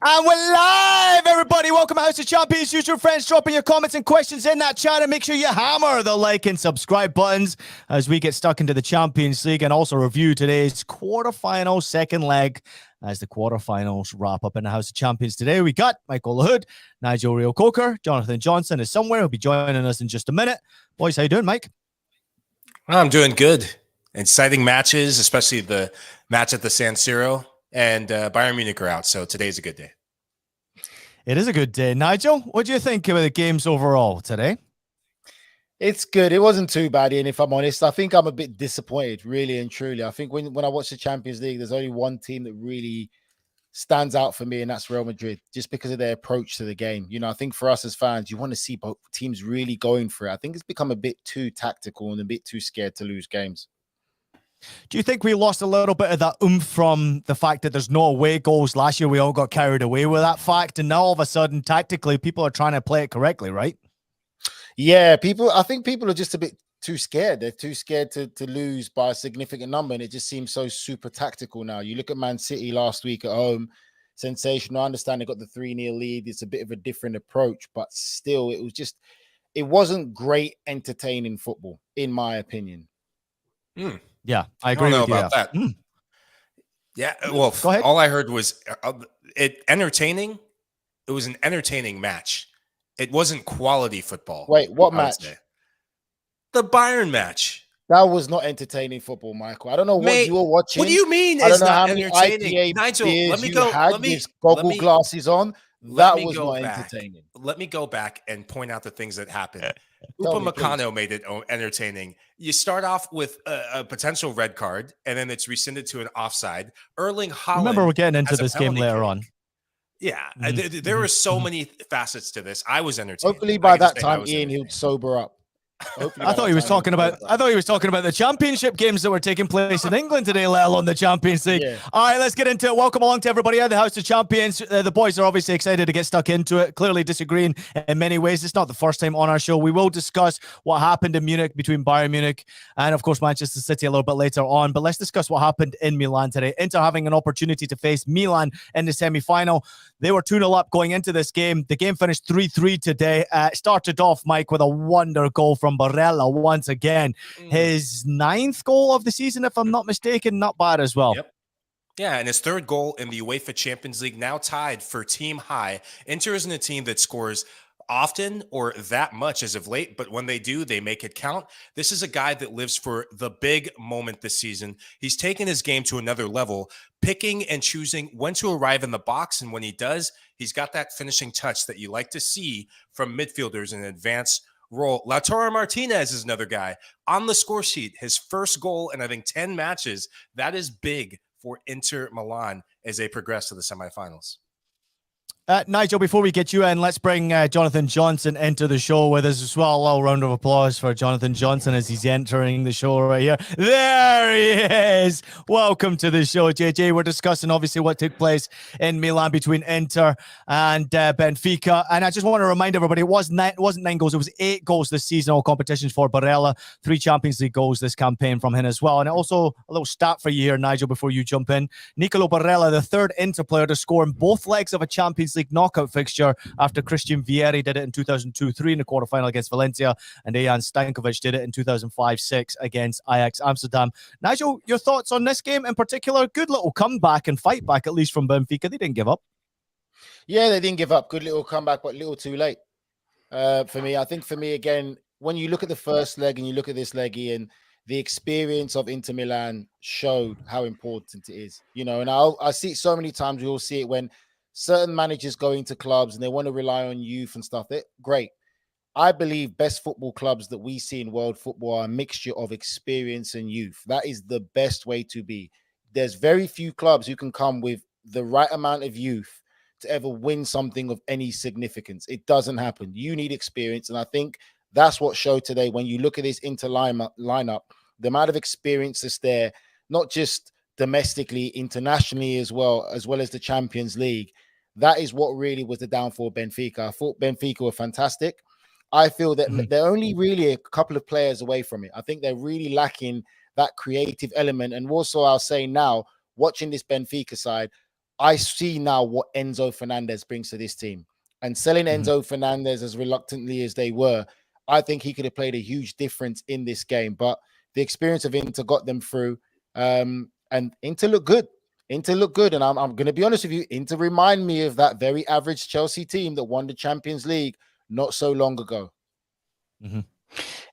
And we're live, everybody. Welcome to House of Champions. Use your friends, dropping your comments and questions in that chat, and make sure you hammer the like and subscribe buttons as we get stuck into the Champions League and also review today's quarterfinal second leg as the quarterfinals wrap up in the House of Champions. Today we got Michael Lahood, Nigel Real Coker, Jonathan Johnson is somewhere. He'll be joining us in just a minute. Boys, how you doing, Mike? I'm doing good. Exciting matches, especially the match at the San Siro. And Bayern Munich are out, so today's a good day. It is a good day. Nigel, what do you think of the games overall today? It's good. It wasn't too bad, and if I'm honest, I think I'm a bit disappointed, really and truly. I think when I watch the Champions League, there's only one team that really stands out for me, and that's Real Madrid, just because of their approach to the game. You know, I think for us as fans, you want to see both teams really going for it. I think it's become a bit too tactical and a bit too scared to lose games. Do you think we lost a little bit of that oomph from the fact that there's no away goals last year? We all got carried away with that fact, and now all of a sudden, tactically, people are trying to play it correctly, right? Yeah, I think people are just a bit too scared. They're too scared to lose by a significant number, and it just seems so super tactical now. You look at Man City last week at home, sensational. I understand they got the 3-0 lead. It's a bit of a different approach, but still, it wasn't great entertaining football, in my opinion. Yeah, I agree with you about that. Yeah, well, all I heard was entertaining. It was an entertaining match. It wasn't quality football. Wait, what match? The Bayern match. That was not entertaining football, Michael. I don't know what you were watching. What do you mean? I don't know not how many entertaining. IPA Nigel, beers let me you go. had Let me with goggle glasses on. That was not entertaining. Let me go back and point out the things that happened. Upamecano made it entertaining. You start off with a potential red card, and then it's rescinded to an offside. Erling Haaland. Remember, we're getting into this game later on. Yeah, there were so many facets to this. I was entertained. Hopefully, by that time, Ian, he'll sober up. I thought he was talking about the championship games that were taking place in England today, let alone the Champions League. Yeah. All right, let's get into it. Welcome along to everybody at the House of Champions. The boys are obviously excited to get stuck into it, clearly disagreeing in many ways. It's not the first time on our show. We will discuss what happened in Munich between Bayern Munich and, of course, Manchester City a little bit later on. But let's discuss what happened in Milan today. Inter having an opportunity to face Milan in the semi-final. They were 2-0 up going into this game. The game finished 3-3 today. Started off, Mike, with a wonder goal from Barella once again. His 9th goal of the season, if I'm not mistaken. Not bad as well. Yep. Yeah, and his 3rd goal in the UEFA Champions League, now tied for team high. Inter isn't a team that scores often or that much as of late, but when they do, they make it count. This is a guy that lives for the big moment this season. He's taken his game to another level, picking and choosing when to arrive in the box, and when he does, he's got that finishing touch that you like to see from midfielders in an advanced role. Lautaro Martinez is another guy on the score sheet. His 1st goal in, I think, 10 matches. That is big for Inter Milan as they progress to the semifinals. Nigel, before we get you in, let's bring Jonathan Johnson into the show with us as well. A little round of applause for Jonathan Johnson as he's entering the show right here. There he is. Welcome to the show, JJ. We're discussing, obviously, what took place in Milan between Inter and Benfica. And I just want to remind everybody, it wasn't 9 goals. It was 8 goals this season, all competitions for Barella. 3 Champions League goals this campaign from him as well. And also, a little stat for you here, Nigel, before you jump in. Nicolo Barella, the 3rd Inter player to score in both legs of a Champions League knockout fixture after Christian Vieri did it in 2002-03 in the quarterfinal against Valencia, and Dejan Stankovic did it in 2005-06 against Ajax Amsterdam. Nigel, your thoughts on this game in particular? Good little comeback and fight back, at least from Benfica. They didn't give up. Yeah, they didn't give up. Good little comeback, but little too late for me. I think for me, again, when you look at the first leg and you look at this leg, Ian, the experience of Inter Milan showed how important it is. You know, and I see it so many times. We all see it when certain managers go into clubs and they want to rely on youth and stuff. Great. I believe best football clubs that we see in world football are a mixture of experience and youth. That is the best way to be. There's very few clubs who can come with the right amount of youth to ever win something of any significance. It doesn't happen. You need experience. And I think that's what showed today. When you look at this Inter lineup, the amount of experience that's there, not just domestically, internationally as well as the Champions League. That is what really was the downfall of Benfica. I thought Benfica were fantastic. I feel that they're only really a couple of players away from it. I think they're really lacking that creative element. And also, I'll say now, watching this Benfica side, I see now what Enzo Fernandez brings to this team. And selling Enzo Fernandez as reluctantly as they were, I think he could have played a huge difference in this game. But the experience of Inter got them through. And Inter looked good. Inter looked good. And I'm going to be honest with you, Inter remind me of that very average Chelsea team that won the Champions League not so long ago.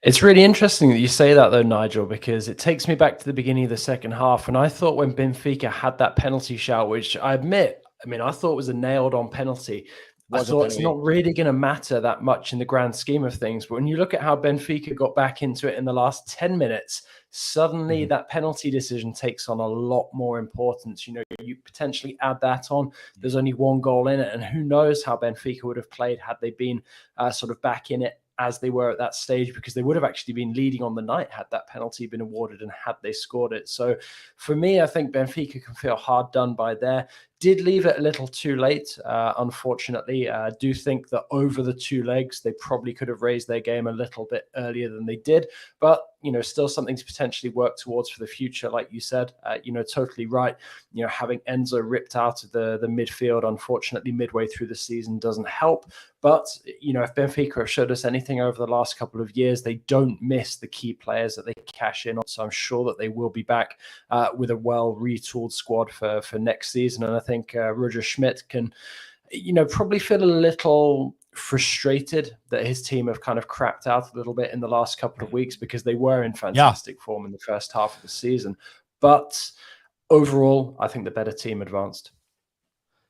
It's really interesting that you say that, though, Nigel, because it takes me back to the beginning of the second half. And I thought when Benfica had that penalty shout, which I admit, I thought was a nailed-on penalty. I thought it's not really going to matter that much in the grand scheme of things. But when you look at how Benfica got back into it in the last 10 minutes, suddenly that penalty decision takes on a lot more importance. You know, you potentially add that on. There's only one goal in it. And who knows how Benfica would have played had they been sort of back in it as they were at that stage, because they would have actually been leading on the night had that penalty been awarded and had they scored it. So for me, I think Benfica can feel hard done by there. Did leave it a little too late, unfortunately. I do think that over the two legs, they probably could have raised their game a little bit earlier than they did. But, you know, still something to potentially work towards for the future. Like you said, you know, totally right. You know, having Enzo ripped out of the midfield, unfortunately, midway through the season doesn't help. But, you know, if Benfica have showed us anything over the last couple of years, they don't miss the key players that they cash in on. So I'm sure that they will be back with a well-retooled squad for next season. And I think Roger Schmidt can, you know, probably feel a little frustrated that his team have kind of crapped out a little bit in the last couple of weeks, because they were in fantastic form in the first half of the season. But overall, I think the better team advanced.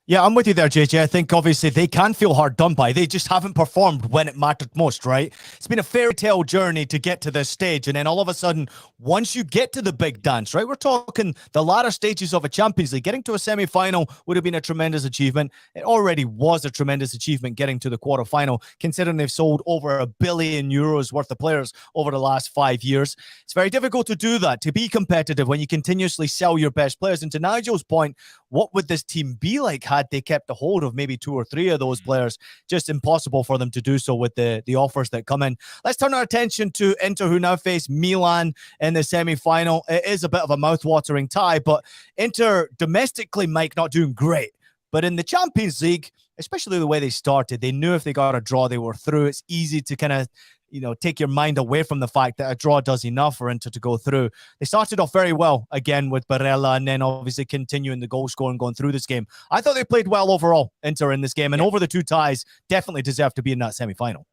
Yeah, I'm with you there, JJ. I think obviously they can feel hard done by. They just haven't performed when it mattered most, right? It's been a fairy tale journey to get to this stage. And then all of a sudden, once you get to the big dance, right? We're talking the latter stages of a Champions League. Getting to a semi-final would have been a tremendous achievement. It already was a tremendous achievement getting to the quarterfinal, considering they've sold over €1 billion worth of players over the last 5 years. It's very difficult to do that, to be competitive when you continuously sell your best players. And to Nigel's point, what would this team be like had they kept a hold of maybe 2 or 3 of those players? Just impossible for them to do so with the offers that come in. Let's turn our attention to Inter, who now face Milan in the semi-final. It is a bit of a mouth-watering tie, but Inter domestically, Mike, not doing great. But in the Champions League, especially the way they started, they knew if they got a draw, they were through. It's easy to kind of, you know, take your mind away from the fact that a draw does enough for Inter to go through. They started off very well again with Barella, and then obviously continuing the goal scoring going through this game. I thought they played well overall, Inter, in this game, and over the two ties, definitely deserve to be in that semi-final.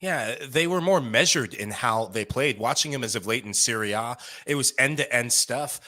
Yeah, they were more measured in how they played. Watching them as of late in Serie A, it was end-to-end stuff.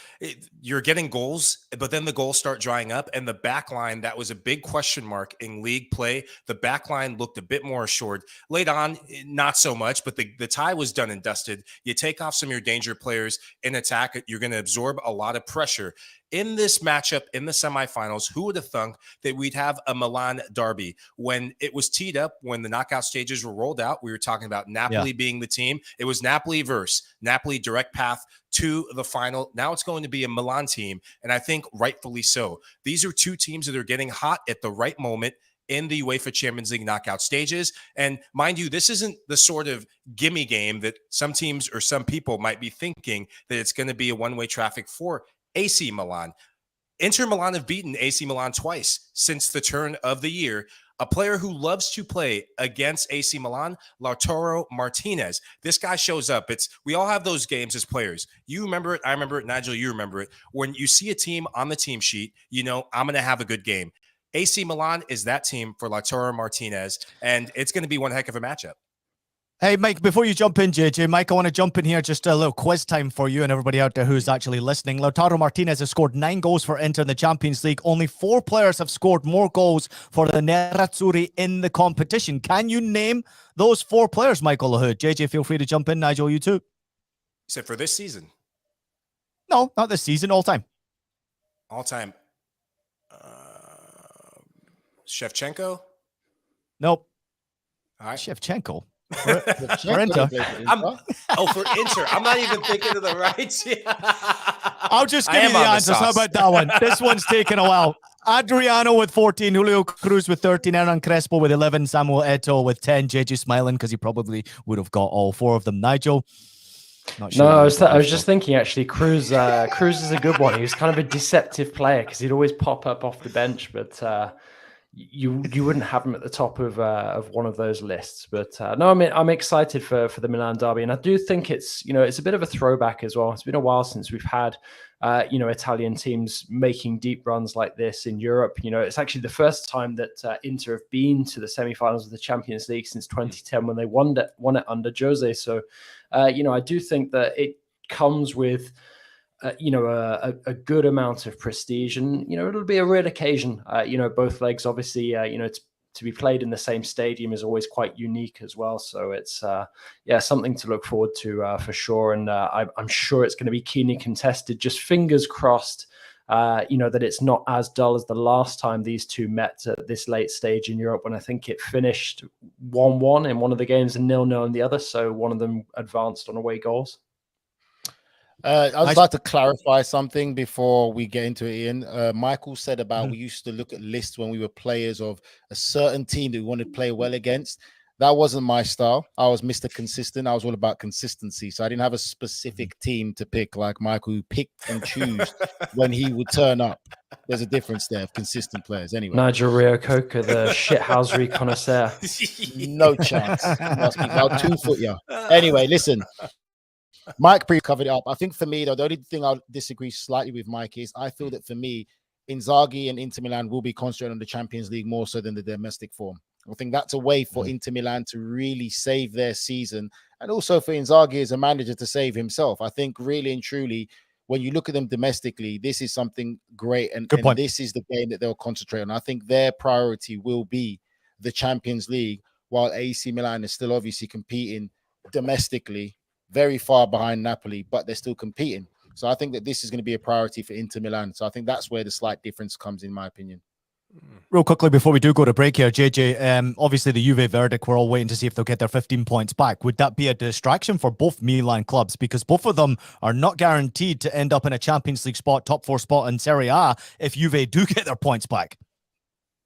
You're getting goals, but then the goals start drying up. And the back line, that was a big question mark in league play. The back line looked a bit more assured. Late on, not so much, but the tie was done and dusted. You take off some of your danger players in attack, you're going to absorb a lot of pressure. In this matchup, in the semifinals, who would have thunk that we'd have a Milan derby? When it was teed up, when the knockout stages were rolled out, we were talking about Napoli being the team. It was Napoli versus Napoli, direct path to the final. Now it's going to be a Milan team, and I think rightfully so. These are two teams that are getting hot at the right moment in the UEFA Champions League knockout stages. And mind you, this isn't the sort of gimme game that some teams or some people might be thinking that it's going to be a one-way traffic for AC Milan. Inter Milan have beaten AC Milan twice since the turn of the year. A player who loves to play against AC Milan, Lautaro Martinez. This guy shows up. We all have those games as players. You remember it. I remember it. Nigel, you remember it. When you see a team on the team sheet, you know, I'm going to have a good game. AC Milan is that team for Lautaro Martinez, and it's going to be one heck of a matchup. Hey, Mike, before you jump in, JJ, Mike, I want to jump in here, just a little quiz time for you and everybody out there who's actually listening. Lautaro Martinez has scored 9 goals for Inter in the Champions League. Only 4 players have scored more goals for the Nerazzurri in the competition. Can you name those 4 players, Michael Lahoud? JJ, feel free to jump in. Nigel, you too. Except for this season. No, not this season, all time. All time. Shevchenko? Nope. All right. Shevchenko? For Inter. For Inter. I'm not even thinking of the rights. I'll just give you the answers. How about that one? This one's taken a while. Adriano with 14, Julio Cruz with 13, Hernan Crespo with 11, Samuel Eto'o with 10, JJ smiling because he probably would have got all 4 of them. Nigel? Not No, I sure was just thinking actually. Cruz is a good one. He was kind of a deceptive player because he'd always pop up off the bench, but you wouldn't have him at the top of one of those lists. But no, I mean, I'm excited for the Milan derby, and I do think it's a bit of a throwback as well. It's been a while since we've had Italian teams making deep runs like this in Europe. It's actually the first time that Inter have been to the semi-finals of the Champions League since 2010 when they won it under Jose. So, I do think that it comes with a good amount of prestige, and it'll be a real occasion. Both legs, obviously, to be played in the same stadium is always quite unique as well. So it's something to look forward to for sure. And I'm sure it's going to be keenly contested. Just fingers crossed, that it's not as dull as the last time these two met at this late stage in Europe, when I think it finished 1-1 in one of the games and 0-0 in the other. So one of them advanced on away goals. I would like to clarify something before we get into it, Ian. Michael said about we used to look at lists when we were players of a certain team that we wanted to play well against. That wasn't my style. I was Mr. Consistent. I was all about consistency. So I didn't have a specific team to pick like Michael, who picked and choose when he would turn up. There's a difference there of consistent players. Anyway, Nigel Reo-Coker, the shithousery connoisseur. No chance. I'll 2 foot you. Anyway, listen. Mike covered it up. I think for me, though, the only thing I'll disagree slightly with Mike is I feel that for me, Inzaghi and Inter Milan will be concentrated on the Champions League more so than the domestic form. I think that's a way for Inter Milan to really save their season, and also for Inzaghi as a manager to save himself. I think really and truly, when you look at them domestically, this is something great, and this is the game that they'll concentrate on. I think their priority will be the Champions League, while AC Milan is still obviously competing domestically, very far behind Napoli, but they're still competing. So I think that this is going to be a priority for Inter Milan. So I think that's where the slight difference comes, in my opinion. Real quickly before we do go to break here, JJ, obviously the Juve verdict, we're all waiting to see if they'll get their 15 points back. Would that be a distraction for both Milan clubs? Because both of them are not guaranteed to end up in a Champions League spot, top 4 spot in Serie A if Juve do get their points back.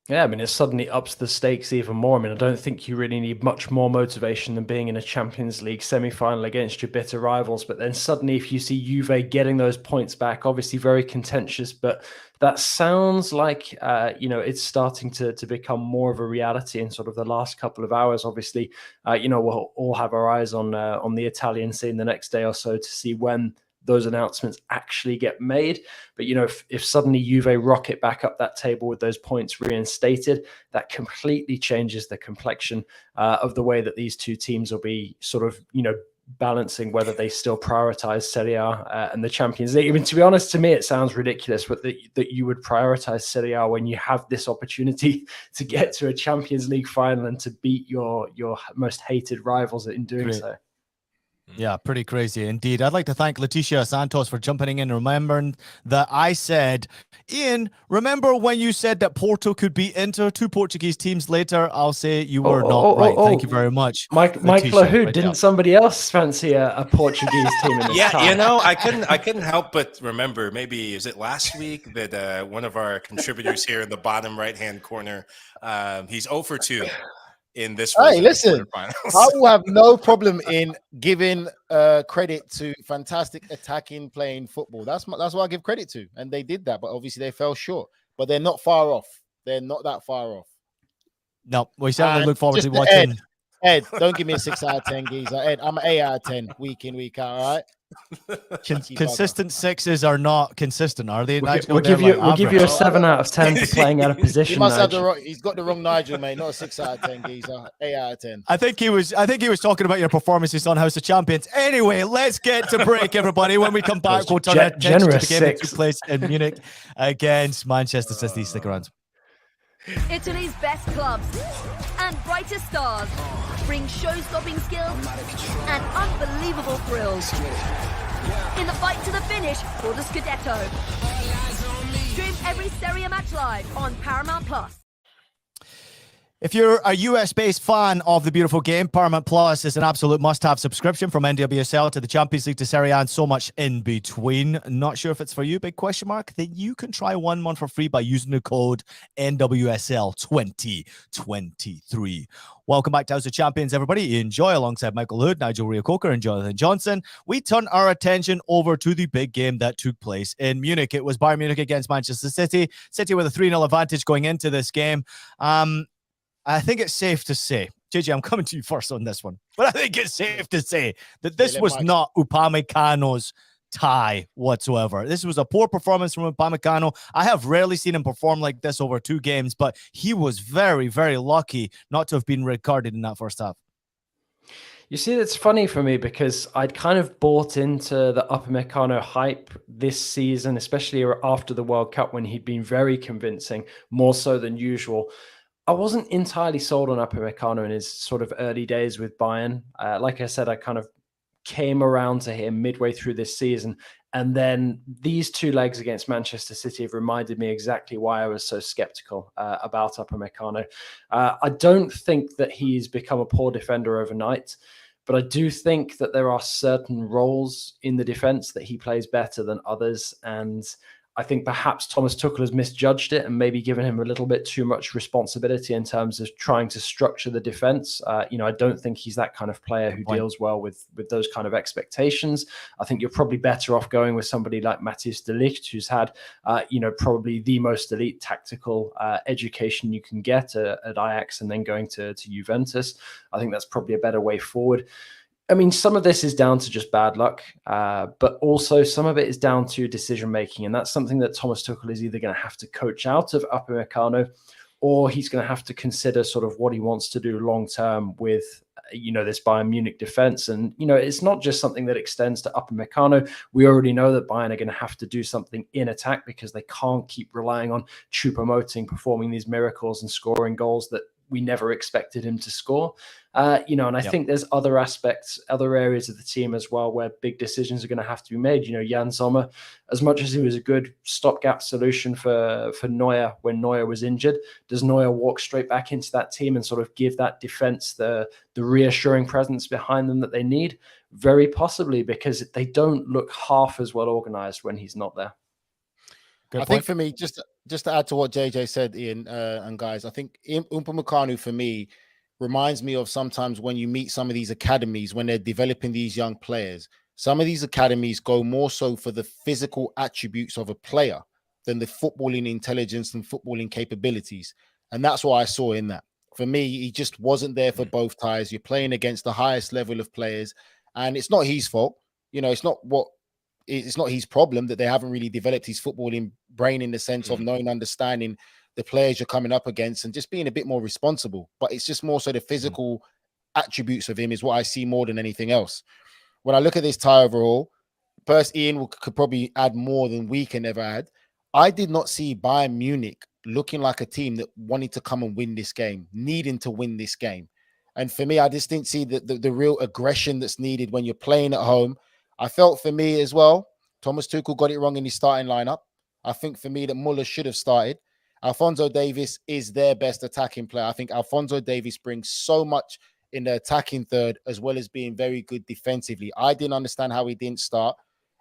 Yeah, I mean, it suddenly ups the stakes even more. I mean, I don't think you really need much more motivation than being in a Champions League semi-final against your bitter rivals. But then suddenly, if you see Juve getting those points back, obviously very contentious, but that sounds like, it's starting to become more of a reality in sort of the last couple of hours. Obviously, we'll all have our eyes on the Italian scene the next day or so to see when those announcements actually get made. But, if suddenly Juve rocket back up that table with those points reinstated, that completely changes the complexion of the way that these two teams will be sort of, balancing whether they still prioritize Serie A and the Champions League. I mean, to be honest, to me, it sounds ridiculous that you would prioritize Serie A when you have this opportunity to get to a Champions League final and to beat your most hated rivals in doing so. Yeah, pretty crazy indeed. I'd like to thank Leticia Santos for jumping in and remembering that I said, Ian, remember when you said that Porto could beat Inter? 2 Portuguese teams later, I'll say you were not right. Thank you very much. Mike Lahoud, didn't somebody else fancy a Portuguese team in this time? I couldn't help but remember, maybe, is it last week that one of our contributors here in the bottom right-hand corner, he's 0 for 2. In this, hey, listen, I will have no problem in giving credit to fantastic attacking playing football. That's what I give credit to, and they did that, but obviously they fell short. But they're not far off. They're not that far off. No, we certainly look forward to watching. Ed, don't give me a 6 out of 10, geezer. Ed, I'm an 8 out of 10, week in, week out. All right. Consistent 6s are not consistent, are they? We'll give you a 7 out of 10 for playing out of position. He must have he's got the wrong Nigel, mate. Not a 6 out of 10, geezer. 8 out of 10. I think he was talking about your performances on House of Champions. Anyway, let's get to break, everybody. When we come back, we'll turn our attention to the game that took place in Munich against Manchester City. Stick around. Italy's best clubs and brightest stars bring show-stopping skills and unbelievable thrills in the fight to the finish for the Scudetto. Stream every Serie A match live on Paramount+. If you're a US-based fan of the beautiful game, Paramount Plus is an absolute must-have subscription from NWSL to the Champions League to Serie A and so much in between. Not sure if it's for you, big question mark? Then you can try 1 month for free by using the code NWSL2023. Welcome back to House of Champions, everybody. Enjoy alongside Michael Hood, Nigel Reo-Coker, and Jonathan Johnson. We turn our attention over to the big game that took place in Munich. It was Bayern Munich against Manchester City. City with a 3-0 advantage going into this game. I think it's safe to say, JJ, I'm coming to you first on this one, but I think it's safe to say that this was not Upamecano's tie whatsoever. This was a poor performance from Upamecano. I have rarely seen him perform like this over 2 games, but he was very, very lucky not to have been red carded in that first half. You see, it's funny for me because I'd kind of bought into the Upamecano hype this season, especially after the World Cup when he'd been very convincing, more so than usual. I wasn't entirely sold on Upamecano in his sort of early days with Bayern. Like I said, I kind of came around to him midway through this season. And then these 2 legs against Manchester City have reminded me exactly why I was so skeptical about Upamecano. I don't think that he's become a poor defender overnight, but I do think that there are certain roles in the defense that he plays better than others. And I think perhaps Thomas Tuchel has misjudged it and maybe given him a little bit too much responsibility in terms of trying to structure the defense. I don't think he's that kind of player who deals well with those kind of expectations. I think you're probably better off going with somebody like Matthijs de Ligt, who's had, probably the most elite tactical education you can get at Ajax and then going to Juventus. I think that's probably a better way forward. I mean, some of this is down to just bad luck, but also some of it is down to decision-making. And that's something that Thomas Tuchel is either going to have to coach out of Upamecano, or he's going to have to consider sort of what he wants to do long-term with, this Bayern Munich defense. And, it's not just something that extends to Upamecano. We already know that Bayern are going to have to do something in attack because they can't keep relying on Choupo-Moting performing these miracles and scoring goals that we never expected him to score. And I think there's other aspects, other areas of the team as well, where big decisions are going to have to be made. Jan Sommer, as much as he was a good stopgap solution for Neuer when Neuer was injured, does Neuer walk straight back into that team and sort of give that defense the reassuring presence behind them that they need? Very possibly, because they don't look half as well organized when he's not there. I think for me, just to add to what JJ said, Ian, and guys, I think Upamecano for me reminds me of sometimes when you meet some of these academies when they're developing these young players. Some of these academies go more so for the physical attributes of a player than the footballing intelligence and footballing capabilities. And that's what I saw in that. For me, he just wasn't there for both ties. You're playing against the highest level of players, and it's not his fault. It's not his problem that they haven't really developed his footballing brain in the sense of knowing, understanding the players you're coming up against and just being a bit more responsible. But it's just more so the physical attributes of him is what I see more than anything else. When I look at this tie overall, first Ian could probably add more than we can ever add. I did not see Bayern Munich looking like a team that wanted to come and win this game, needing to win this game. And for me, I just didn't see the real aggression that's needed when you're playing at home. I felt for me as well, Thomas Tuchel got it wrong in his starting lineup. I think for me that Muller should have started. Alphonso Davies is their best attacking player. I think Alphonso Davies brings so much in the attacking third as well as being very good defensively. I didn't understand how he didn't start.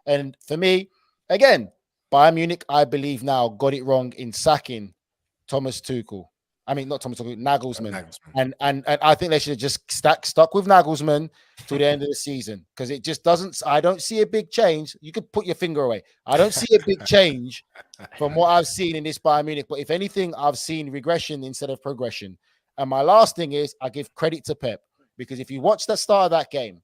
And for me, again, Bayern Munich, I believe now, got it wrong in sacking Thomas Tuchel. I mean, not Thomas Tuchel, Nagelsmann. And I think they should have just stuck with Nagelsmann to the end of the season, because it just doesn't. I don't see a big change. You could put your finger away. I don't see a big change from what I've seen in this Bayern Munich. But if anything, I've seen regression instead of progression. And my last thing is I give credit to Pep, because if you watch the start of that game,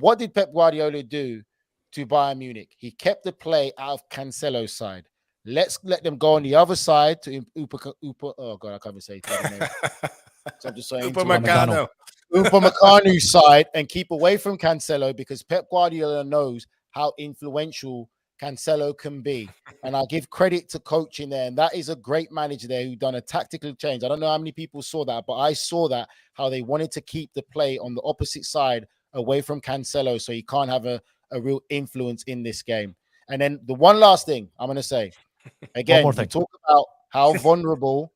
what did Pep Guardiola do to Bayern Munich? He kept the play out of Cancelo's side. Let's let them go on the other side to oh God, I can't even say it. So I'm just saying Upamecano's side and keep away from Cancelo, because Pep Guardiola knows how influential Cancelo can be. And I give credit to coaching there. And that is a great manager there who done a tactical change. I don't know how many people saw that, but I saw that, how they wanted to keep the play on the opposite side away from Cancelo so he can't have a real influence in this game. And then the one last thing I'm going to say, again, we talk about how vulnerable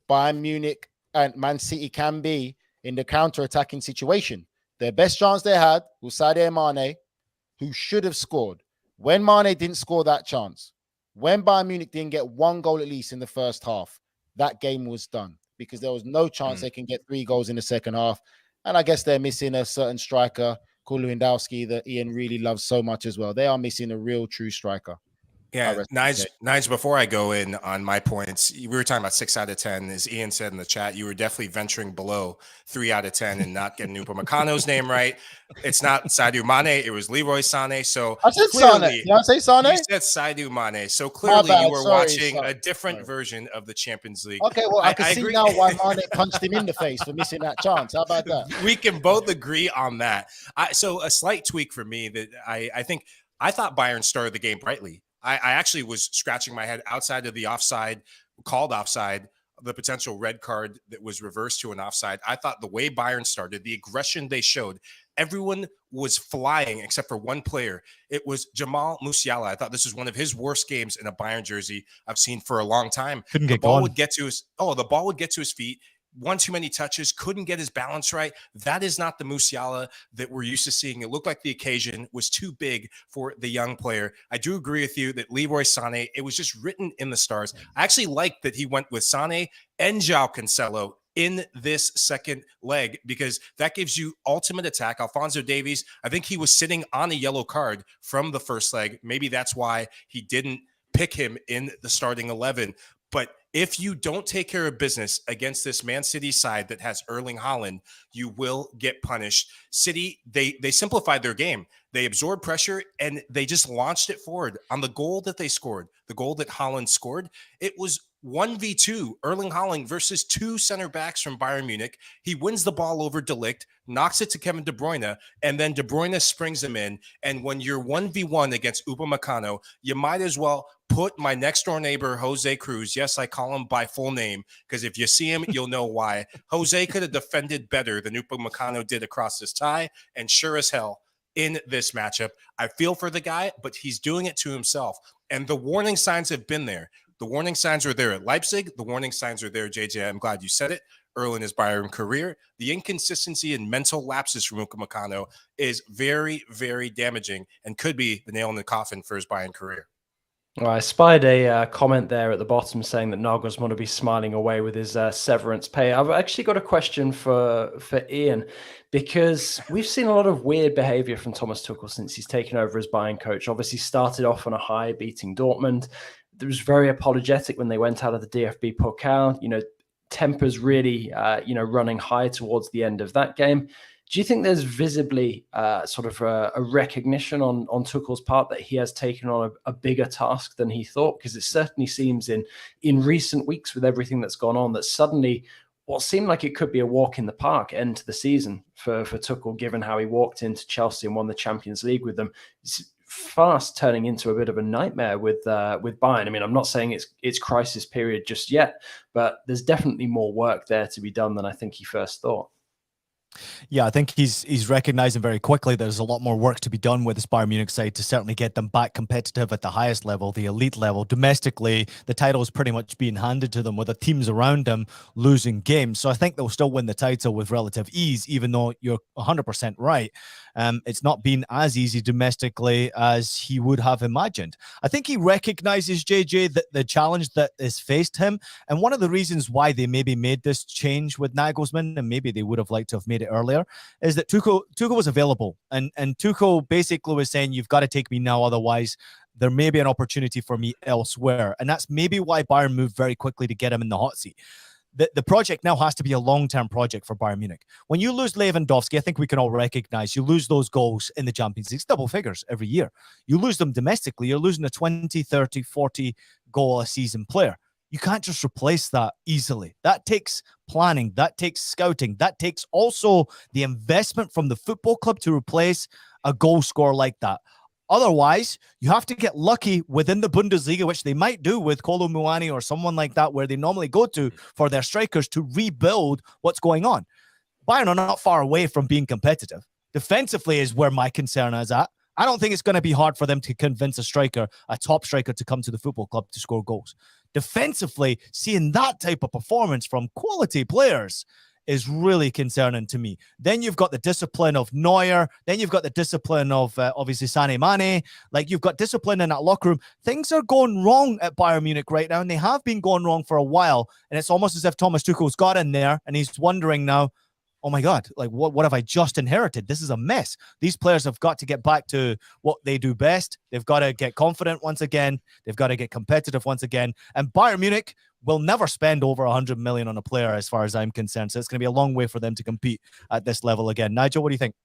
Bayern Munich and Man City can be in the counter-attacking situation. Their best chance they had was Sadio Mane, who should have scored. When Mane didn't score that chance, when Bayern Munich didn't get one goal at least in the first half, that game was done because there was no chance they can get 3 goals in the second half. And I guess they're missing a certain striker called Lewandowski that Ian really loves so much as well. They are missing a real true striker. Yeah, Nige, before I go in on my points, we were talking about 6 out of 10. As Ian said in the chat, you were definitely venturing below 3 out of 10 and not getting Upamecano's name right. It's not Sadio Mane, it was Leroy Sané. So I said Sané. Did I say Sané? You said Sadio Mane. So clearly you were watching a different version of the Champions League. Okay, well, I can see now why Mane punched him in the face for missing that chance. How about that? We can both agree on that. So a slight tweak for me that I thought Bayern started the game brightly. I actually was scratching my head outside of the called offside, the potential red card that was reversed to an offside. I thought the way Bayern started, the aggression they showed, everyone was flying except for one player. It was Jamal Musiala. I thought this was one of his worst games in a Bayern jersey I've seen for a long time. Couldn't get going. The ball would get to his feet. One too many touches, couldn't get his balance right. That is not the Musiala that we're used to seeing. It looked like the occasion was too big for the young player. I do agree with you that Leroy Sané, it was just written in the stars. I actually like that he went with Sané and João Cancelo in this second leg because that gives you ultimate attack. Alphonso Davies, I think he was sitting on a yellow card from the first leg. Maybe that's why he didn't pick him in the starting 11. But if you don't take care of business against this Man City side that has Erling Haaland, you will get punished. City, they simplified their game. They absorbed pressure and they just launched it forward. On the goal that they scored, the goal that Haaland scored, it was 1v2, Erling Haaland versus 2 center backs from Bayern Munich. He wins the ball over De Ligt, knocks it to Kevin De Bruyne, and then De Bruyne springs him in. And when you're 1v1 against Upamecano, you might as well put my next door neighbor, Jose Cruz. Yes, I call him by full name because if you see him, you'll know why. Jose could have defended better than Upamecano did across this tie, and sure as hell in this matchup. I feel for the guy, but he's doing it to himself. And the warning signs have been there. The warning signs were there at Leipzig. The warning signs are there, JJ. I'm glad you said it. Early in his Bayern career, the inconsistency and mental lapses from Upamecano is very, very damaging and could be the nail in the coffin for his Bayern career. Well, I spied a comment there at the bottom saying that Nagelsmann will be smiling away with his severance pay. I've actually got a question for Ian, because we've seen a lot of weird behavior from Thomas Tuchel since he's taken over as Bayern coach. Obviously started off on a high, beating Dortmund. It was very apologetic when they went out of the DFB Pokal. Tempers really, running high towards the end of that game. Do you think there's visibly sort of a recognition on Tuchel's part that he has taken on a bigger task than he thought? Because it certainly seems in recent weeks with everything that's gone on that suddenly what seemed like it could be a walk in the park end to the season for Tuchel, given how he walked into Chelsea and won the Champions League with them. It's fast turning into a bit of a nightmare with Bayern. I mean, I'm not saying it's crisis period just yet, but there's definitely more work there to be done than I think he first thought. Yeah, I think he's recognizing very quickly there's a lot more work to be done with this Bayern Munich side to certainly get them back competitive at the highest level, the elite level. Domestically, the title is pretty much being handed to them with the teams around them losing games. So I think they'll still win the title with relative ease, even though you're 100% right. It's not been as easy domestically as he would have imagined. I think he recognizes, JJ, that the challenge that has faced him, and one of the reasons why they maybe made this change with Nagelsmann, and maybe they would have liked to have made it earlier, is that Tuchel was available, and Tuchel basically was saying, you've got to take me now, otherwise there may be an opportunity for me elsewhere. And that's maybe why Bayern moved very quickly to get him in the hot seat. The project now has to be a long-term project for Bayern Munich. When you lose Lewandowski, I think we can all recognize you lose those goals in the Champions League, double figures every year. You lose them domestically, you're losing a 20, 30, 40 goal a season player. You can't just replace that easily. That takes planning. That takes scouting. That takes also the investment from the football club to replace a goal scorer like that. Otherwise, you have to get lucky within the Bundesliga, which they might do with Kolo Muani or someone like that, where they normally go to for their strikers to rebuild what's going on. Bayern are not far away from being competitive. Defensively is where my concern is at. I don't think it's going to be hard for them to convince a top striker to come to the football club to score goals. defensively, seeing that type of performance from quality players is really concerning to me. Then you've got the discipline of Neuer. Then you've got the discipline of obviously Sané Mane. Like, you've got discipline in that locker room. Things are going wrong at Bayern Munich right now, and they have been going wrong for a while. And it's almost as if Thomas Tuchel's got in there and he's wondering now, oh my God, like what have I just inherited? This is a mess. These players have got to get back to what they do best. They've got to get confident once again. They've got to get competitive once again. And Bayern Munich will never spend over 100 million on a player as far as I'm concerned. So it's going to be a long way for them to compete at this level again. Nigel, what do you think?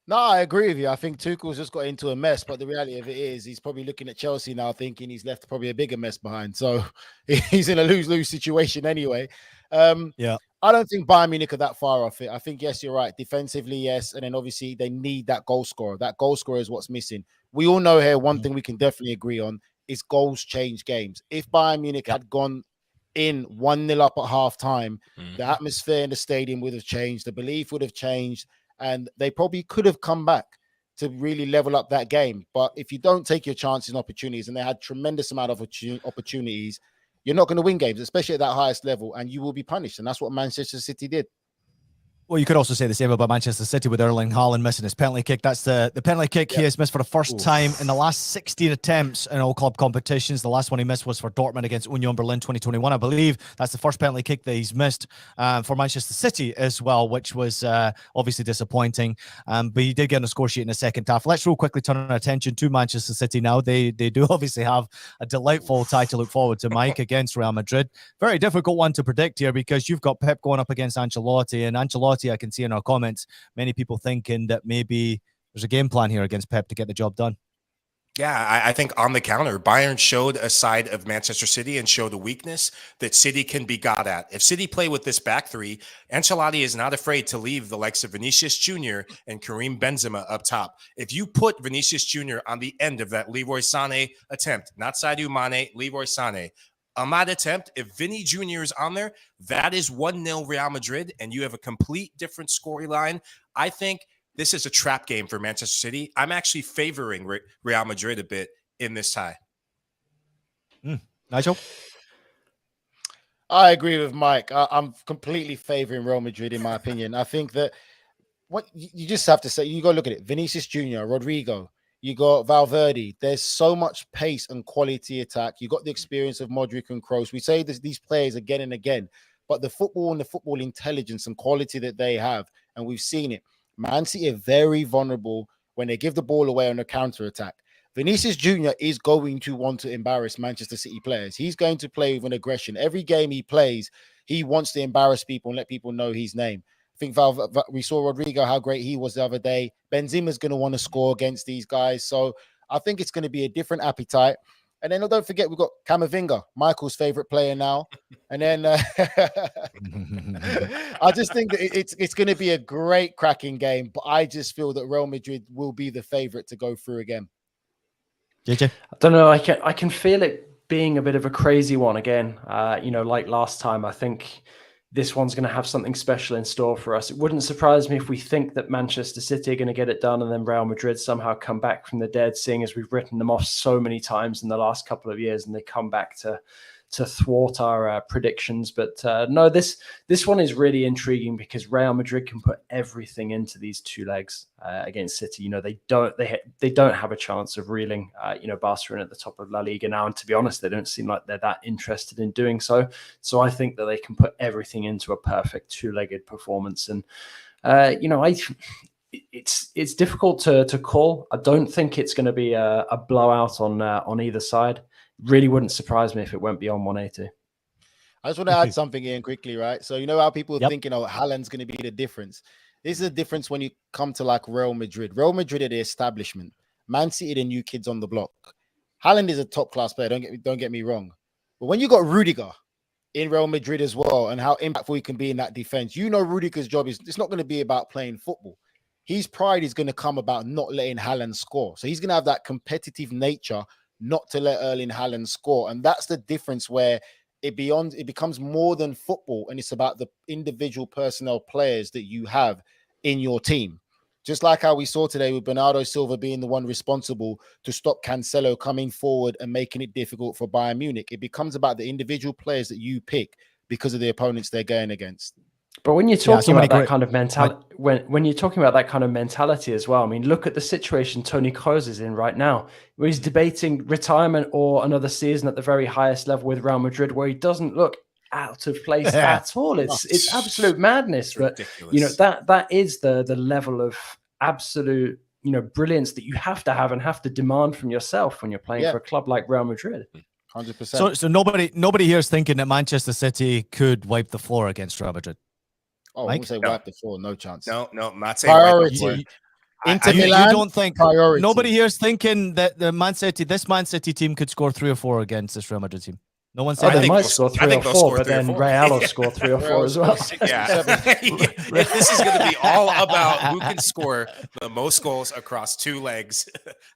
No, I agree with you. I think Tuchel's just got into a mess, but the reality of it is he's probably looking at Chelsea now thinking he's left probably a bigger mess behind. So he's in a lose-lose situation anyway. Yeah. I don't think Bayern Munich are that far off it. I think, yes, you're right. Defensively, yes. And then obviously they need that goal scorer. That goal scorer is what's missing. We all know here, one thing we can definitely agree on is goals change games. If Bayern Munich had gone in 1-0 up at half time, the atmosphere in the stadium would have changed. The belief would have changed. And they probably could have come back to really level up that game. But if you don't take your chances and opportunities, and they had tremendous amount of opportunities, you're not going to win games, especially at that highest level, and you will be punished. And that's what Manchester City did. Well, you could also say the same about Manchester City with Erling Haaland missing his penalty kick. That's the penalty kick he has missed for the first time in the last 16 attempts in all club competitions. The last one he missed was for Dortmund against Union Berlin 2021, I believe. That's the first penalty kick that he's missed for Manchester City as well, which was obviously disappointing. But he did get on the score sheet in the second half. Let's real quickly turn our attention to Manchester City now. They do obviously have a delightful tie to look forward to, Mike, against Real Madrid. Very difficult one to predict here because you've got Pep going up against Ancelotti, and Ancelotti, I can see in our comments, many people thinking that maybe there's a game plan here against Pep to get the job done. Yeah, I think on the counter, Bayern showed a side of Manchester City and showed a weakness that City can be got at. If City play with this back three, Ancelotti is not afraid to leave the likes of Vinicius Jr. and Karim Benzema up top. If you put Vinicius Jr. on the end of that Leroy Sané attempt, not Sadio Mane, Leroy Sané, on that attempt, if Vinny Jr. is on there, that is 1-0 Real Madrid, and you have a complete different storyline. I think this is a trap game for Manchester City. I'm actually favoring Real Madrid a bit in this tie. Nigel? I agree with Mike. I'm completely favoring Real Madrid, in my opinion. I think that what you just have to say, you got to look at it. Vinicius Jr., Rodrigo, you got Valverde. There's so much pace and quality attack. You got the experience of Modric and Kroos. We say this, these players again and again, but the football and the football intelligence and quality that they have, and we've seen it. Man City are very vulnerable when they give the ball away on a counter attack. Vinicius Jr. is going to want to embarrass Manchester City players. He's going to play with an aggression. Every game he plays, he wants to embarrass people and let people know his name. I think we saw Rodrigo, how great he was the other day. Benzema's going to want to score against these guys. So I think it's going to be a different appetite. And then don't forget, we've got Camavinga, Michael's favorite player now. And then I just think that it's going to be a great cracking game. But I just feel that Real Madrid will be the favorite to go through again. JJ? I don't know. I can feel it being a bit of a crazy one again. Like last time, I think this one's going to have something special in store for us. It wouldn't surprise me if we think that Manchester City are going to get it done and then Real Madrid somehow come back from the dead, seeing as we've written them off so many times in the last couple of years and they come back to thwart our predictions. But no, this one is really intriguing because Real Madrid can put everything into these two legs against City. They don't have a chance of reeling Barcelona at the top of La Liga now, and to be honest, they don't seem like they're that interested in doing so. So I think that they can put everything into a perfect two-legged performance, and it's difficult to call. I don't think it's going to be a blowout on either side. Really wouldn't surprise me if it went beyond 180. I just want to add something in quickly, right? So you know how people are thinking, Haaland's going to be the difference. This is a difference when you come to like Real Madrid. Real Madrid are the establishment. Man City, the new kids on the block. Haaland is a top-class player, don't get me wrong. But when you got Rudiger in Real Madrid as well and how impactful he can be in that defense, Rudiger's job it's not going to be about playing football. His pride is going to come about not letting Haaland score. So he's going to have that competitive nature not to let Erling Haaland score. And that's the difference where it becomes more than football, and it's about the individual personnel players that you have in your team. Just like how we saw today with Bernardo Silva being the one responsible to stop Cancelo coming forward and making it difficult for Bayern Munich. It becomes about the individual players that you pick because of the opponents they're going against. But when you're talking about that kind of mentality, when you're talking about that kind of mentality as well, I mean, look at the situation Toni Kroos is in right now, where he's debating retirement or another season at the very highest level with Real Madrid, where he doesn't look out of place at all. It's absolute madness. But that is the level of absolute brilliance that you have to have and have to demand from yourself when you're playing for a club like Real Madrid. 100%. So nobody here is thinking that Manchester City could wipe the floor against Real Madrid. Oh, I would say wipe the floor, no chance. No, I'm not saying priority. Inter Milan, you don't think priority. Nobody here is thinking that this Man City team could score 3 or 4 against this Real Madrid team. No one said they might score 3 or 4, but then Real will score 3 or 4 as well. Yeah. If this is going to be all about who can score the most goals across 2 legs,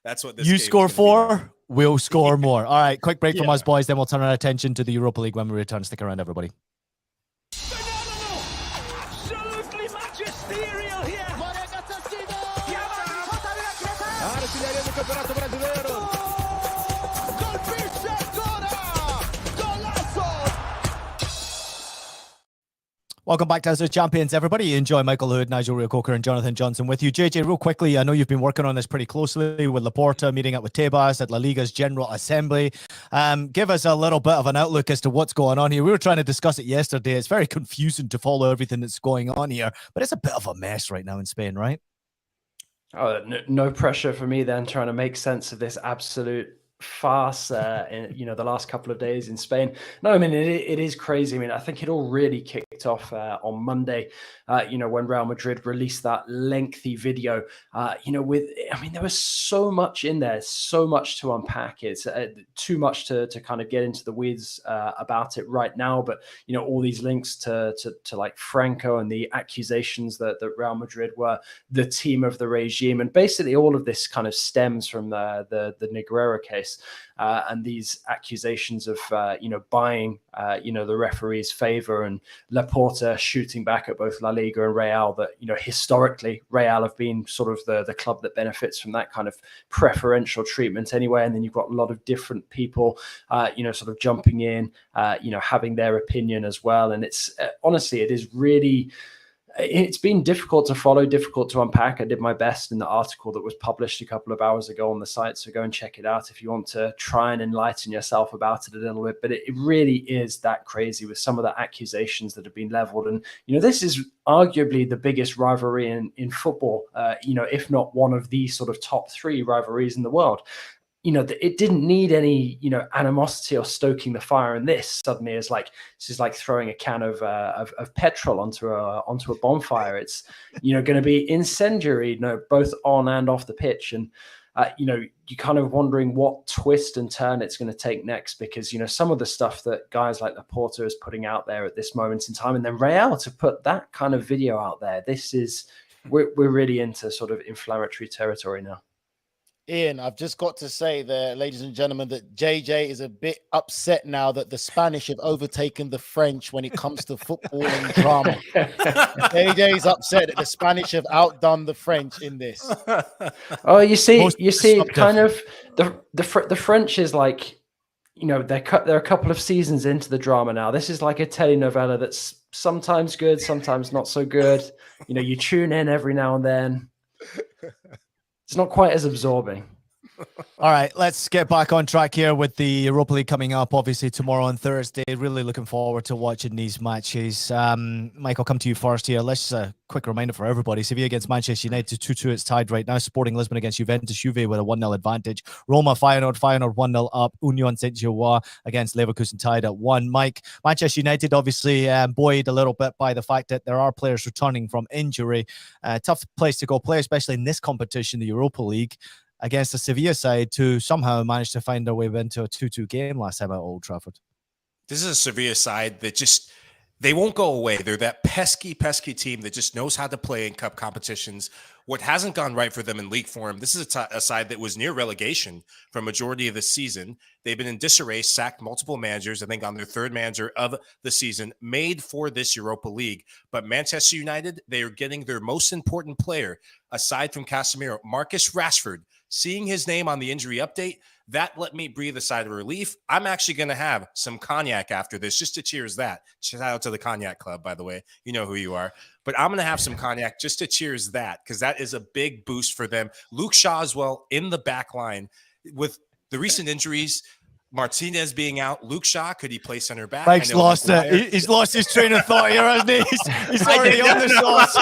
that's what this You game score is gonna be 4, we'll score more. All right, quick break from us, boys. Then we'll turn our attention to the Europa League when we return. Stick around, everybody. Absolutely magisterial here. Welcome back to House of Champions, everybody. You enjoy Michael Hood, Nigel Reo-Coker, and Jonathan Johnson with you. JJ, real quickly, I know you've been working on this pretty closely with Laporta, meeting up with Tebas at La Liga's General Assembly. Give us a little bit of an outlook as to what's going on here. We were trying to discuss it yesterday. It's very confusing to follow everything that's going on here, but it's a bit of a mess right now in Spain, right? Oh, no pressure for me then, trying to make sense of this absolute farce in the last couple of days in Spain. No, I mean it is crazy. I mean, I think it all really kicked off on Monday, when Real Madrid released that lengthy video, there was so much in there, so much to unpack. It's too much to kind of get into the weeds about it right now, but all these links to like Franco and the accusations that Real Madrid were the team of the regime, and basically all of this kind of stems from the Negreira case. And these accusations of, buying, the referee's favor, and Laporta shooting back at both La Liga and Real, that, historically Real have been sort of the club that benefits from that kind of preferential treatment anyway. And then you've got a lot of different people, sort of jumping in, having their opinion as well. And it's honestly, it is really... It's been difficult to follow, difficult to unpack. I did my best in the article that was published a couple of hours ago on the site, so go and check it out if you want to try and enlighten yourself about it a little bit. But it really is that crazy with some of the accusations that have been leveled. And, this is arguably the biggest rivalry in football, if not one of the sort of top 3 rivalries in the world. It didn't need any, animosity or stoking the fire. And this suddenly is like throwing a can of petrol onto a bonfire. It's, going to be incendiary, both on and off the pitch. And, you're kind of wondering what twist and turn it's going to take next, because, some of the stuff that guys like Laporta is putting out there at this moment in time, and then Real to put that kind of video out there, we're really into sort of inflammatory territory now. Ian, I've just got to say there, ladies and gentlemen, that JJ is a bit upset now that the Spanish have overtaken the French when it comes to football and drama. JJ's upset that the Spanish have outdone the French in this. Oh, you see, kind of the French is like, they're a couple of seasons into the drama now. This is like a telenovela that's sometimes good, sometimes not so good. You tune in every now and then. It's not quite as absorbing. All right, let's get back on track here with the Europa League coming up, obviously, tomorrow on Thursday. Really looking forward to watching these matches. Mike, I'll come to you first here. Let's just a quick reminder for everybody. Sevilla against Manchester United, 2-2. It's tied right now. Sporting Lisbon against Juventus, Juve with a 1-0 advantage. Roma, Feyenoord 1-0 up. Union Saint-Gilloise against Leverkusen tied at 1. Mike, Manchester United obviously buoyed a little bit by the fact that there are players returning from injury. Tough place to go play, especially in this competition, the Europa League, against the Sevilla side, to somehow manage to find their way into a 2-2 game last time at Old Trafford. This is a Sevilla side that just They won't go away. They're that pesky team that just knows how to play in cup competitions. What hasn't gone right for them in league form, this is a side that was near relegation for a majority of the season. They've been in disarray, sacked multiple managers, I think on their third manager of the season, made for this Europa League. But Manchester United, they are getting their most important player, aside from Casemiro, Marcus Rashford. Seeing his name on the injury update, that let me breathe a sigh of relief. I'm actually going to have some cognac after this just to cheers that. Shout out to the Cognac Club, by the way. You know who you are. But I'm going to have some cognac just to cheers that, because that is a big boost for them. Luke Shaw as well in the back line. With the recent injuries, Martinez being out, Luke Shaw, could he play center back? Mike's lost it. He's lost his train of thought here, hasn't he? He's already on the sauce.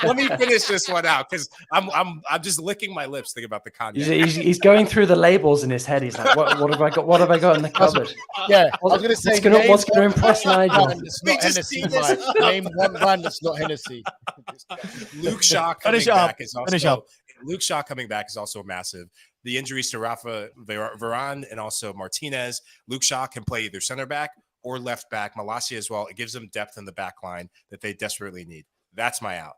Let me finish this one out, because I'm just licking my lips thinking about the cognac. He's going through the labels in his head. He's like, what have I got? What have I got in the cupboard? Yeah, I was going to say, what's going to impress Nigel? It's not Hennessy, Mike. Name one brand that's not Hennessy. Luke Shaw coming back is also Luke Shaw coming back is also massive. The injuries to Rafa Varane and also Martinez. Luke Shaw can play either center back or left back. Malacia as well. It gives them depth in the back line that they desperately need. That's my out.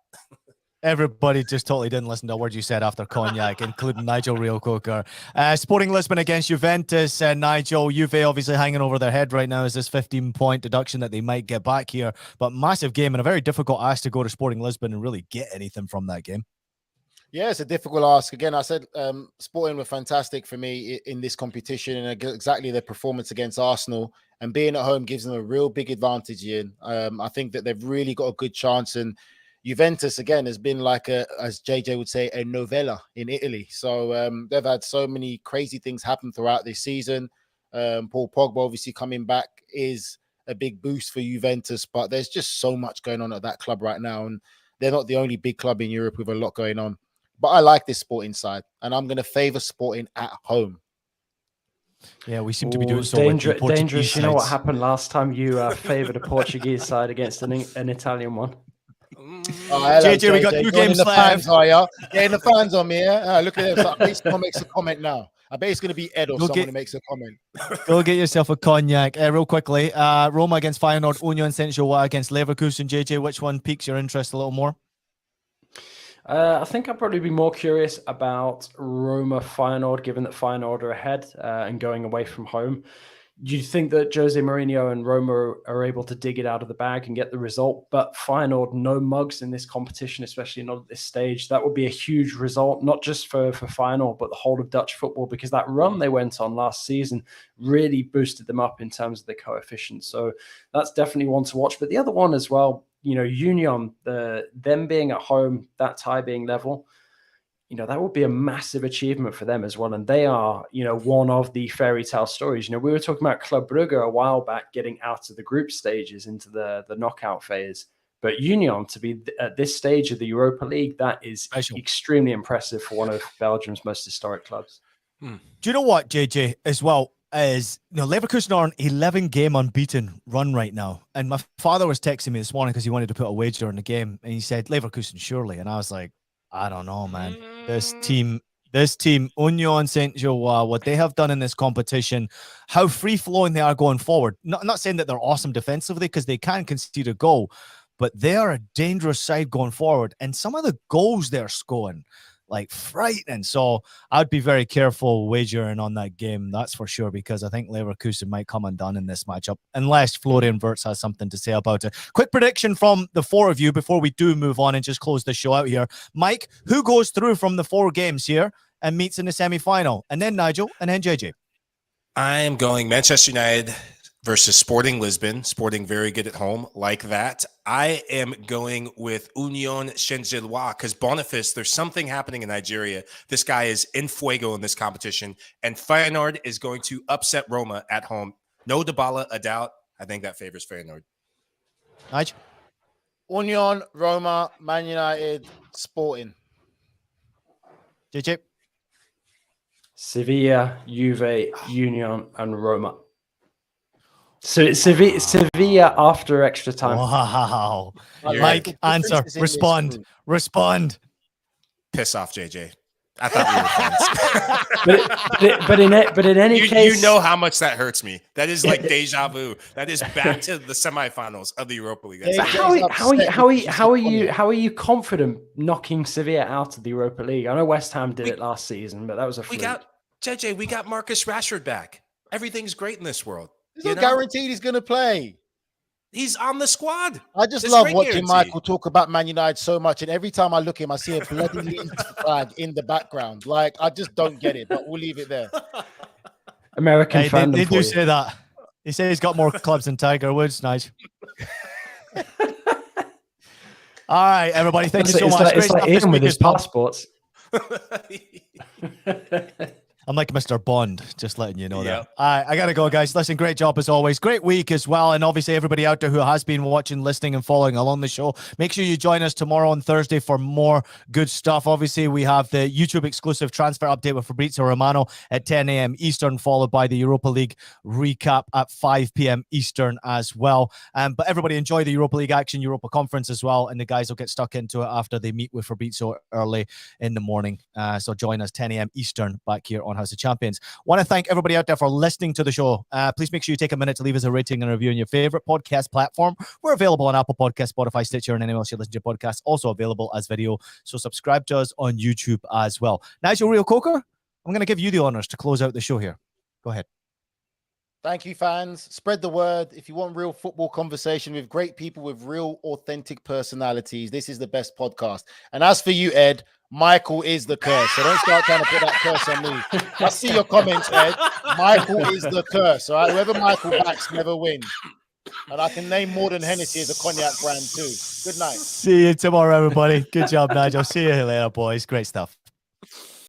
Everybody just totally didn't listen to a word you said after cognac, including Nigel Real Coker. Sporting Lisbon against Juventus. Nigel, Juve obviously hanging over their head right now as this 15-point deduction that they might get back here. But massive game and a very difficult ask to go to Sporting Lisbon and really get anything from that game. Yeah, it's a difficult ask. Again, I said Sporting were fantastic for me in this competition, and exactly their performance against Arsenal and being at home gives them a real big advantage. Ian, I think that they've really got a good chance. And Juventus again has been like as JJ would say, a novella in Italy. So they've had so many crazy things happen throughout this season. Paul Pogba obviously coming back is a big boost for Juventus, but there's just so much going on at that club right now, and they're not the only big club in Europe with a lot going on. But I like this Sporting side, and I'm going to favour Sporting at home. Yeah, we seem to be doing so dangerous. You know what happened last time you favoured a Portuguese side against an Italian one? Oh, hello, JJ, we got 2 games left. Getting the fans on me. Look at them. So I bet someone makes a comment now. I bet it's going to be Ed or someone who makes a comment. Go get yourself a cognac. Real quickly, Roma against Feyenoord, Union Saint-Gilloise against Leverkusen. JJ, which one piques your interest a little more? I think I'd probably be more curious about Roma Feyenoord, given that Feyenoord are ahead and going away from home. Do you think that Jose Mourinho and Roma are able to dig it out of the bag and get the result? But Feyenoord, no mugs in this competition, especially not at this stage. That would be a huge result, not just for Feyenoord, but the whole of Dutch football, because that run they went on last season really boosted them up in terms of the coefficient. So that's definitely one to watch. But the other one as well, you know, Union, them being at home, that tie being level, you know, that would be a massive achievement for them as well. And they are, you know, one of the fairy tale stories. You know, we were talking about Club Brugge a while back getting out of the group stages into the knockout phase. But Union to be at this stage of the Europa League, that is extremely impressive for one of Belgium's most historic clubs. Do you know what, JJ, as well? Is, you know, Leverkusen are on 11-game unbeaten run right now. And my father was texting me this morning because he wanted to put a wager on the game. And he said, Leverkusen, surely. And I was like, I don't know, man. This team, Union Saint-Gilloise, what they have done in this competition, how free-flowing they are going forward. Not saying that they're awesome defensively, because they can concede a goal, but they are a dangerous side going forward. And some of the goals they're scoring, like, frightening. So I'd be very careful wagering on that game, that's for sure, because I think Leverkusen might come undone in this matchup, unless Florian Wirtz has something to say about it. Quick prediction from the 4 of you before we do move on and just close the show out here. Mike, who goes through from the 4 games here and meets in the semi-final? And then Nigel, and then JJ. I'm going Manchester United versus Sporting Lisbon. Sporting very good at home, like that. I am going with Union Saint-Gilloise because Boniface, there's something happening in Nigeria. This guy is in fuego in this competition, and Feyenoord is going to upset Roma at home. No Dybala, a doubt. I think that favors Feyenoord. Nigel? Union, Roma, Man United, Sporting. JJ? Sevilla, Juve, Union, and Roma. So it's Sevilla after extra time. Wow. Mike, answer. Respond. Piss off, JJ. I thought we were friends. but in any case, you know how much that hurts me. That is like deja vu. That is back to the semifinals of the Europa League. That's how are you confident knocking Sevilla out of the Europa League? I know West Ham did it last season, but that was a fluke. We got Marcus Rashford back. Everything's great in this world. It's not guaranteed he's going to play. He's on the squad. I just love watching Michael talk about Man United so much, and every time I look at him, I see a bloody Leeds flag in the background. Like, I just don't get it, but we'll leave it there. American fandom. They do say that. He says he's got more clubs than Tiger Woods. Nice. All right, everybody. Thank you so much. It's like Ian with his passports. I'm like Mr. Bond, just letting you know that. I got to go, guys. Listen, great job as always. Great week as well. And obviously, everybody out there who has been watching, listening, and following along the show, make sure you join us tomorrow on Thursday for more good stuff. Obviously, we have the YouTube exclusive transfer update with Fabrizio Romano at 10 a.m. Eastern, followed by the Europa League recap at 5 p.m. Eastern as well. But everybody enjoy the Europa League action, Europa Conference as well. And the guys will get stuck into it after they meet with Fabrizio early in the morning. So join us 10 a.m. Eastern back here on House of Champions. Want to thank everybody out there for listening to the show. Please make sure you take a minute to leave us a rating and review on your favorite podcast platform. We're available on Apple Podcasts, Spotify, Stitcher, and anywhere else you listen to podcasts. Also available as video. So subscribe to us on YouTube as well. Nigel Real Coker, I'm going to give you the honors to close out the show here. Go ahead. Thank you, fans. Spread the word. If you want real football conversation with great people with real authentic personalities, this is the best podcast. And as for you, Ed, Michael is the curse. So don't start trying to put that curse on me. I see your comments, Ed. Michael is the curse. All right. Whoever Michael backs never wins. And I can name more than Hennessy as a cognac brand too. Good night. See you tomorrow, everybody. Good job, Nigel. See you later, boys. Great stuff.